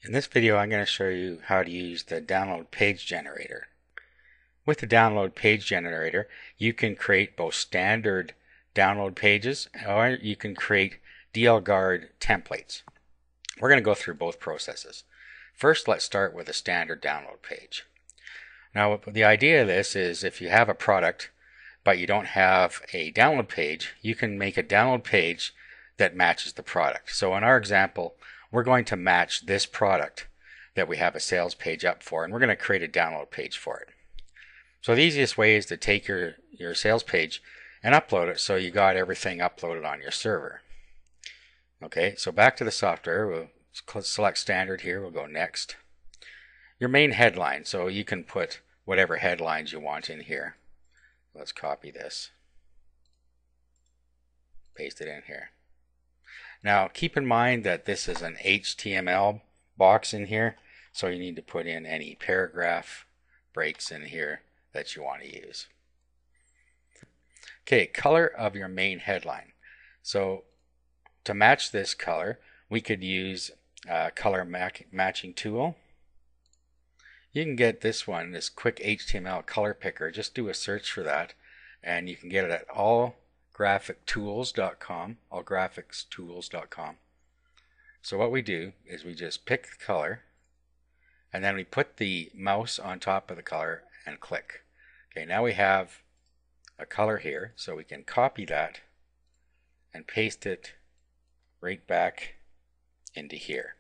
In this video, I'm going to show you how to use the download page generator. With the download page generator, you can create both standard download pages or you can create DLGuard templates. We're going to go through both processes. First, let's start with a standard download page. Now, the idea of this is if you have a product but you don't have a download page, you can make a download page that matches the product. So in our example, we're going to match this product that we have a sales page up for, and we're going to create a download page for it. So the easiest way is to take your sales page and upload it so you got everything uploaded on your server. Okay, so back to the software, we'll select standard here, we'll go next. Your main headline, so you can put whatever headlines you want in here. Let's copy this, paste it in here. Now keep in mind that this is an HTML box in here, so you need to put in any paragraph breaks in here that you want to use. Okay, color of your main headline. So to match this color, we could use a color matching tool. You can get this one, this quick HTML color picker. Just do a search for that, and you can get it at allgraphicstools.com. So what we do is we just pick the color, and then we put the mouse on top of the color and click. Okay, now we have a color here, so we can copy that and paste it right back into here.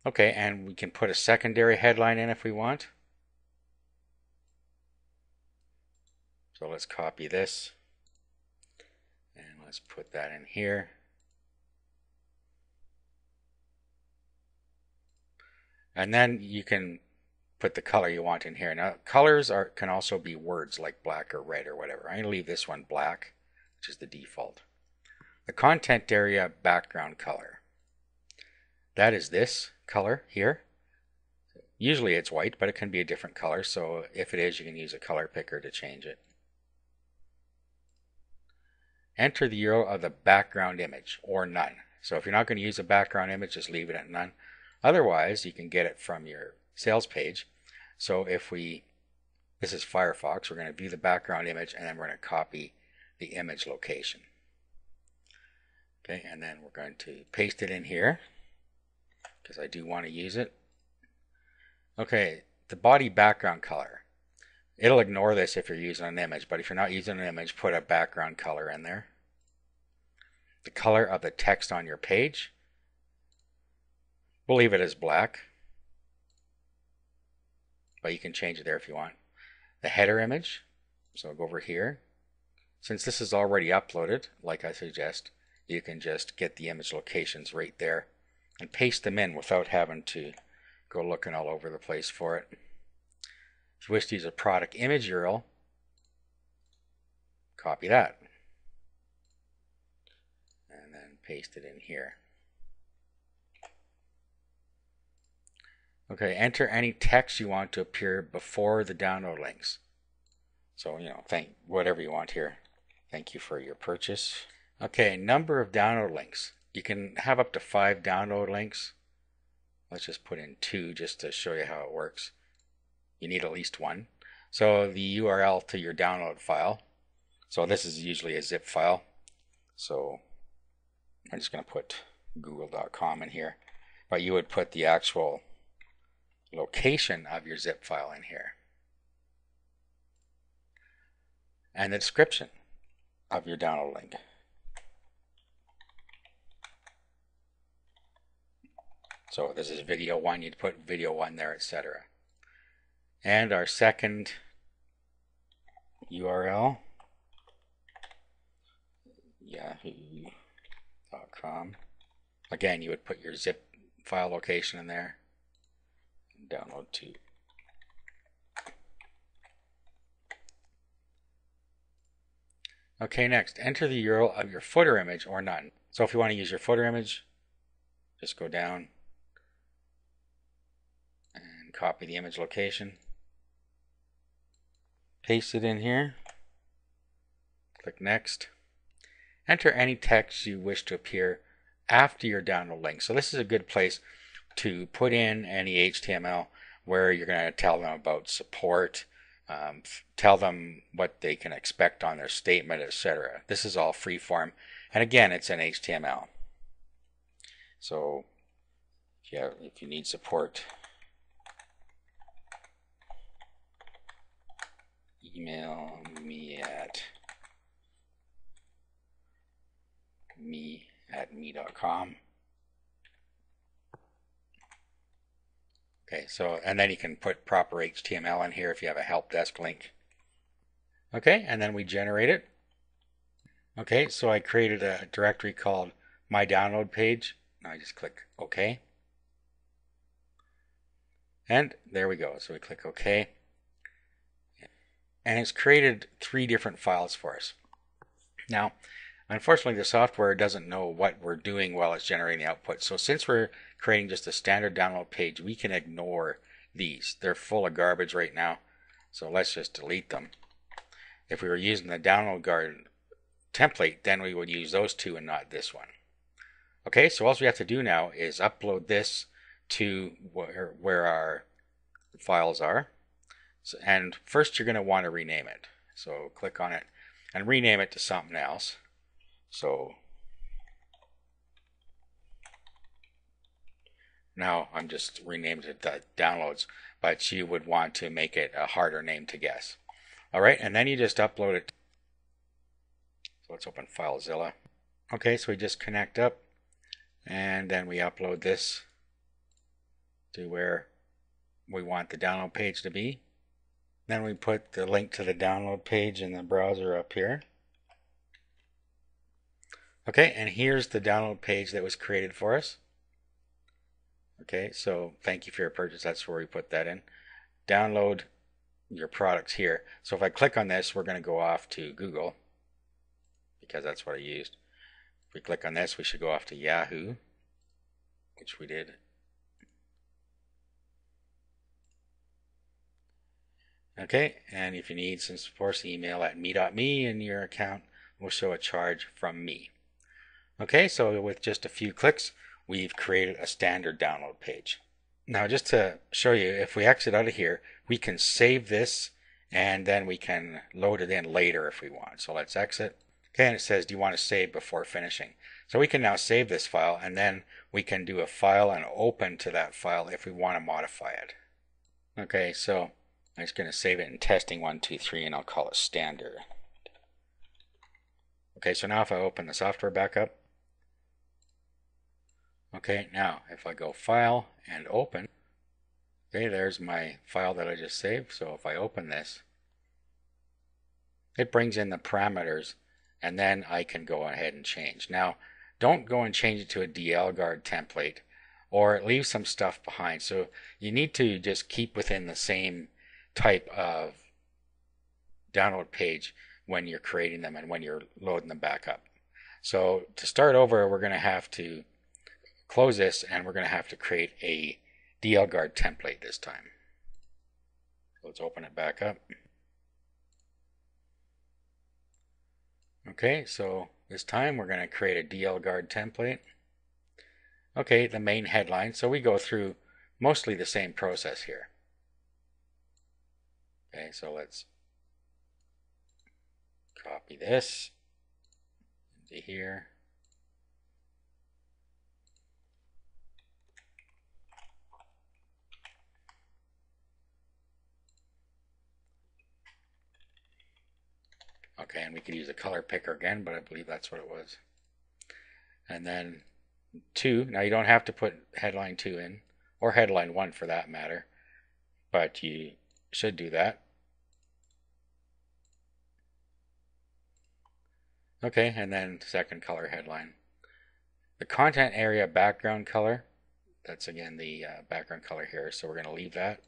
Okay, and we can put a secondary headline in if we want. So let's copy this and let's put that in here. And then you can put the color you want in here. Now colors can also be words like black or red or whatever. I'm going to leave this one black, which is the default. The content area background color. That is this color here. Usually it's white, but it can be a different color, so if it is, you can use a color picker to change it. Enter the URL of the background image or none. So if you're not going to use a background image, just leave it at none. Otherwise, you can get it from your sales page. So if this is Firefox, we're going to view the background image and then we're going to copy the image location. Okay, and then we're going to paste it in here because I do want to use it. Okay, the body background color. It'll ignore this if you're using an image, but if you're not using an image, put a background color in there. The color of the text on your page. We'll leave it as black, but you can change it there if you want. The header image, so I'll go over here. Since this is already uploaded, like I suggest, you can just get the image locations right there and paste them in without having to go looking all over the place for it. If you wish to use a product image URL, copy that and then paste it in here. Okay, enter any text you want to appear before the download links. So, whatever you want here. Thank you for your purchase. Okay, number of download links. You can have up to 5 download links. Let's just put in 2 just to show you how it works. You need at least 1. So the URL to your download file. So this is usually a zip file. So I'm just going to put google.com in here. But you would put the actual location of your zip file in here. And the description of your download link. So this is video 1, you'd put video 1 there, etc. And our second URL, yahoo.com. Again, you would put your zip file location in there and download to. Okay, next, enter the URL of your footer image or none. So if you want to use your footer image, just go down and copy the image location. Paste it in here. Click next. Enter any text you wish to appear after your download link. So this is a good place to put in any HTML where you're going to tell them about support, tell them what they can expect on their statement, etc. This is all free form, and again, it's in HTML. So if you need support, email me at me@me.com. Okay, so, and then you can put proper HTML in here if you have a help desk link. Okay, and then we generate it. Okay, so I created a directory called my download page. Now I just click OK. And there we go. So we click OK. And it's created 3 different files for us. Now, unfortunately, the software doesn't know what we're doing while it's generating the output. So since we're creating just a standard download page, we can ignore these. They're full of garbage right now. So let's just delete them. If we were using the download guard template, then we would use those 2 and not this one. Okay, so all we have to do now is upload this to where our files are. So, and first you're going to want to rename it. So click on it and rename it to something else. So now I'm just renamed it downloads, but you would want to make it a harder name to guess. All right, and then you just upload it. So let's open FileZilla. Okay, so we just connect up, and then we upload this to where we want the download page to be. Then we put the link to the download page in the browser up here. Okay, and here's the download page that was created for us. Okay, so thank you for your purchase. That's where we put that in. Download your products here. So if I click on this, we're going to go off to Google because that's what I used. If we click on this, we should go off to Yahoo, which we did. Okay, and if you need some support, email at me.me and your account will show a charge from me. Okay, so with just a few clicks, we've created a standard download page. Now, just to show you, if we exit out of here, we can save this and then we can load it in later if we want. So let's exit. Okay, and it says, do you want to save before finishing? So we can now save this file and then we can do a file and open to that file if we want to modify it. Okay, so I'm just going to save it in testing 1, 2, 3 and I'll call it standard. Okay, so now if I open the software back up, okay, now if I go File and Open, okay, there's my file that I just saved. So if I open this, it brings in the parameters and then I can go ahead and change. Now, don't go and change it to a DL guard template or leave some stuff behind. So you need to just keep within the same type of download page when you're creating them and when you're loading them back up. So to start over, we're going to have to close this and we're going to have to create a DL guard template this time. So let's open it back up. Okay, so this time we're going to create a DL guard template. Okay, the main headline. So we go through mostly the same process here. Okay, so let's copy this into here. Okay, and we could use a color picker again, but I believe that's what it was. And then 2. Now you don't have to put headline 2 in, or headline 1 for that matter, but you should do that. Okay, and then second color headline. The content area background color, that's again the background color here, so we're going to leave that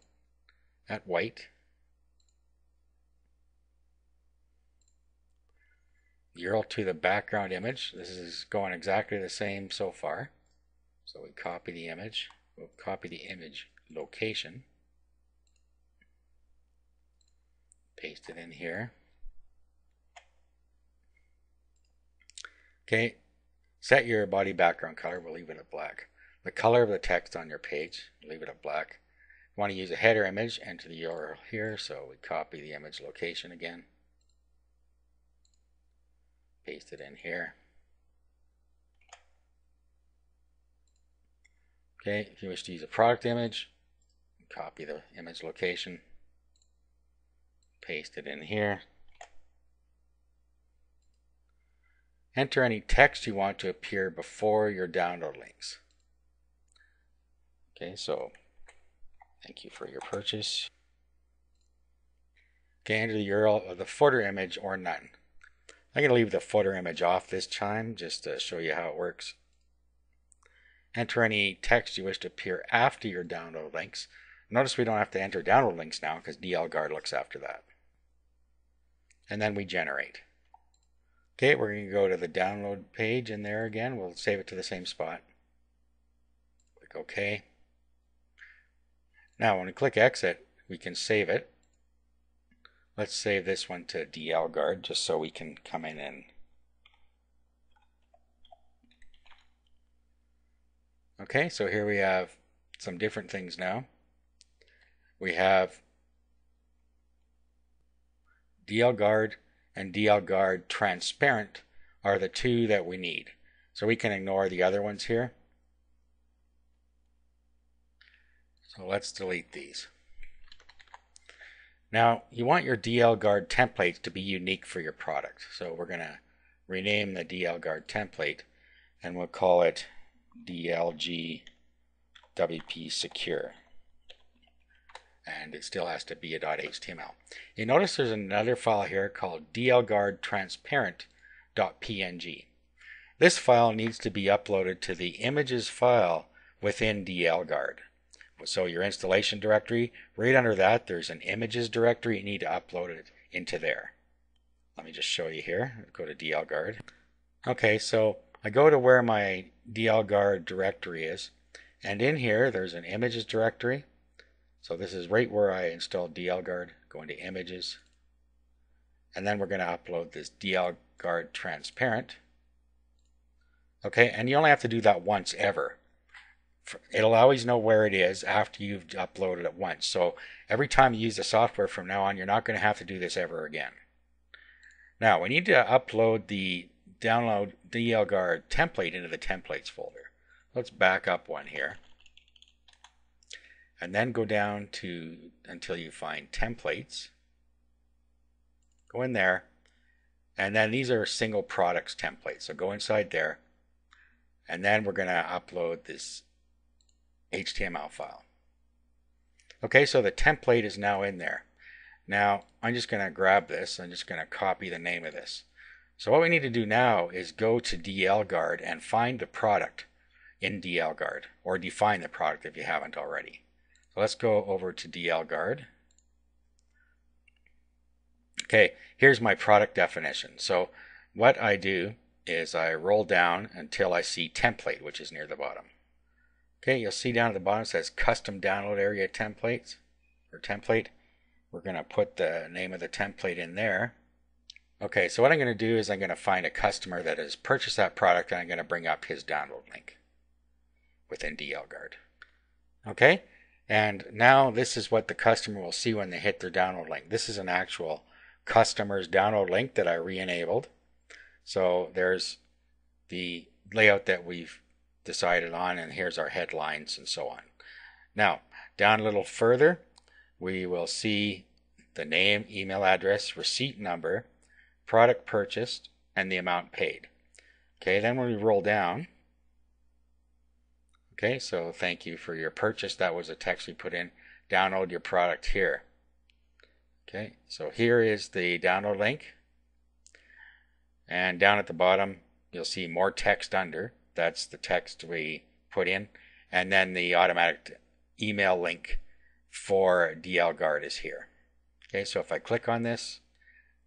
at white. URL to the background image. This is going exactly the same so far. So we copy the image. We'll copy the image location. Paste it in here. Okay, Set your body background color, we'll leave it at black. The color of the text on your page, leave it at black. You want to use a header image, enter the URL here, so we copy the image location again. Paste it in here. Okay, if you wish to use a product image, copy the image location, paste it in here. Enter any text you want to appear before your download links. Okay, so thank you for your purchase. Okay, enter the URL of the footer image or none. I'm going to leave the footer image off this time just to show you how it works. Enter any text you wish to appear after your download links. Notice we don't have to enter download links now because DLGuard looks after that. And then we generate. Okay, we're going to go to the download page in there again. We'll save it to the same spot. Click OK. Now when we click exit, we can save it. Let's save this one to DLGuard just so we can come in and okay, so here we have some different things now. We have DLGuard and DLGuard Transparent are the two that we need. So we can ignore the other ones here. So let's delete these. Now you want your DLGuard templates to be unique for your product. So we're going to rename the DLGuard template and we'll call it DLG WP Secure. And it still has to be a .html. You notice there's another file here called DLGuard Transparent.png. This file needs to be uploaded to the images file within DLGuard. So your installation directory, right under that there's an images directory. You need to upload it into there. Let me just show you here. Go to DLGuard. Okay, so I go to where my DLGuard directory is, and in here there's an images directory. So this is right where I installed DLGuard. Go into images, and then we're going to upload this DLGuard Transparent. Okay, and you only have to do that once ever. It'll always know where it is after you've uploaded it once. So every time you use the software from now on, you're not going to have to do this ever again. Now we need to upload the download DLGuard template into the templates folder. Let's back up one here. And then go down to until you find templates. Go in there. And then these are single products templates. So go inside there. And then we're going to upload this HTML file. Okay, so the template is now in there. Now I'm just going to grab this. I'm just going to copy the name of this. So what we need to do now is go to DLGuard and find the product in DLGuard, or define the product if you haven't already. So let's go over to DLGuard. Okay, here's my product definition. So what I do is I roll down until I see template, which is near the bottom. Okay, you'll see down at the bottom it says custom download area templates or template. We're going to put the name of the template in there. Okay, so what I'm going to do is I'm going to find a customer that has purchased that product, and I'm going to bring up his download link within DLGuard. Okay, and now this is what the customer will see when they hit their download link. This is an actual customer's download link that I re-enabled. So there's the layout that we've decided on, and here's our headlines and so on. Now, down a little further, we will see the name, email address, receipt number, product purchased, and the amount paid. Okay, then when we roll down, okay, so thank you for your purchase. That was a text we put in. Download your product here. Okay, so here is the download link. And down at the bottom, you'll see more text under. That's the text we put in. And then the automatic email link for DLGuard is here. Okay, so if I click on this,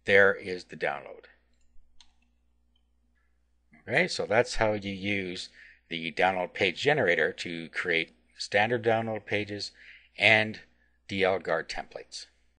there is the download. Okay, so that's how you use the download page generator to create standard download pages and DLGuard templates.